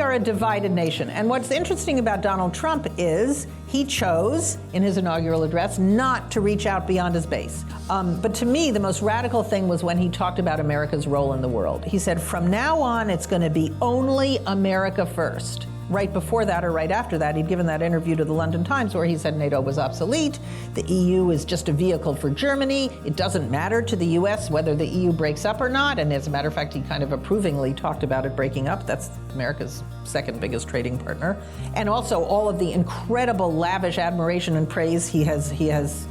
are a divided nation. And what's interesting about Donald Trump is he chose, in his inaugural address, not to reach out beyond his base. But to me, the most radical thing was when he talked about America's role in the world. He said, from now on, it's going to be only America first. Right before that or right after that, he'd given that interview to the London Times where he said NATO was obsolete, the EU is just a vehicle for Germany, it doesn't matter to the US whether the EU breaks up or not, and as a matter of fact, he kind of approvingly talked about it breaking up. That's America's second biggest trading partner. And also all of the incredible lavish admiration and praise he has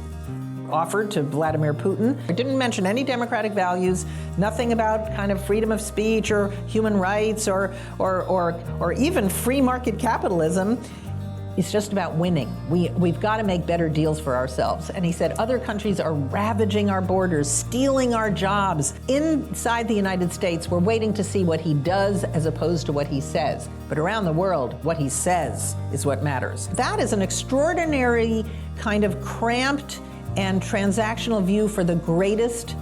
offered to Vladimir Putin. It didn't mention any democratic values, nothing about kind of freedom of speech or human rights or even free market capitalism. It's just about winning. We've got to make better deals for ourselves. And he said other countries are ravaging our borders, stealing our jobs. Inside the United States, we're waiting to see what he does as opposed to what he says. But around the world, what he says is what matters. That is an extraordinary kind of cramped and transactional view for the greatest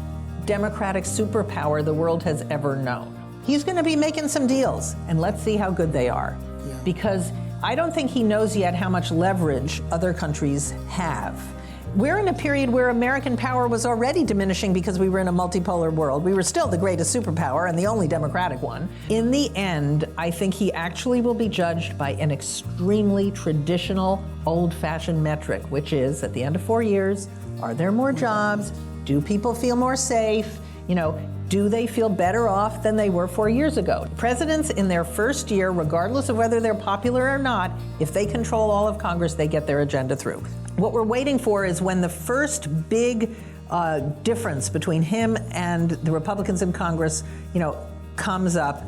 democratic superpower the world has ever known. He's going to be making some deals, and let's see how good they are. Yeah. Because I don't think he knows yet how much leverage other countries have. We're in a period where American power was already diminishing because we were in a multipolar world. We were still the greatest superpower and the only democratic one. In the end, I think he actually will be judged by an extremely traditional, old-fashioned metric, which is, at the end of 4 years, are there more jobs? Do people feel more safe? Do they feel better off than they were 4 years ago? Presidents in their first year, regardless of whether they're popular or not, if they control all of Congress, they get their agenda through. What we're waiting for is when the first big difference between him and the Republicans in Congress, comes up.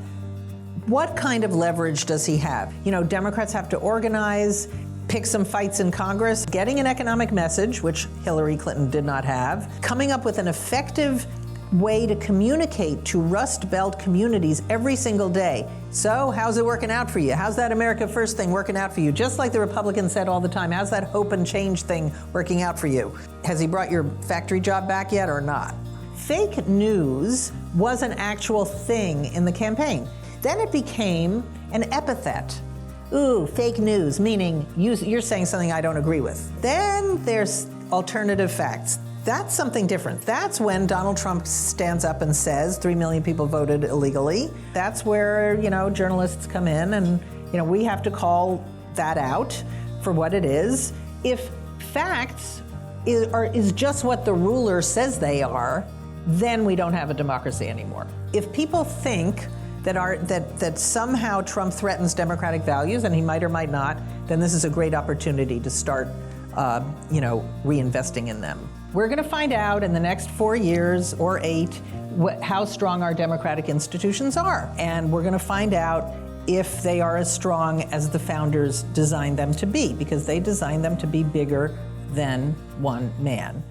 What kind of leverage does he have? Democrats have to organize, pick some fights in Congress, getting an economic message, which Hillary Clinton did not have, coming up with an effective way to communicate to Rust Belt communities every single day. So, how's it working out for you? How's that America First thing working out for you? Just like the Republicans said all the time, how's that hope and change thing working out for you? Has he brought your factory job back yet or not? Fake news was an actual thing in the campaign. Then it became an epithet. Ooh, fake news, meaning you're saying something I don't agree with. Then there's alternative facts. That's something different. That's when Donald Trump stands up and says 3 million people voted illegally. That's where, journalists come in and, we have to call that out for what it is. If facts is just what the ruler says they are, then we don't have a democracy anymore. If people think that somehow Trump threatens democratic values, and he might or might not, then this is a great opportunity to start, reinvesting in them. We're going to find out in the next 4 years or 8 how strong our democratic institutions are. And we're going to find out if they are as strong as the founders designed them to be, because they designed them to be bigger than one man.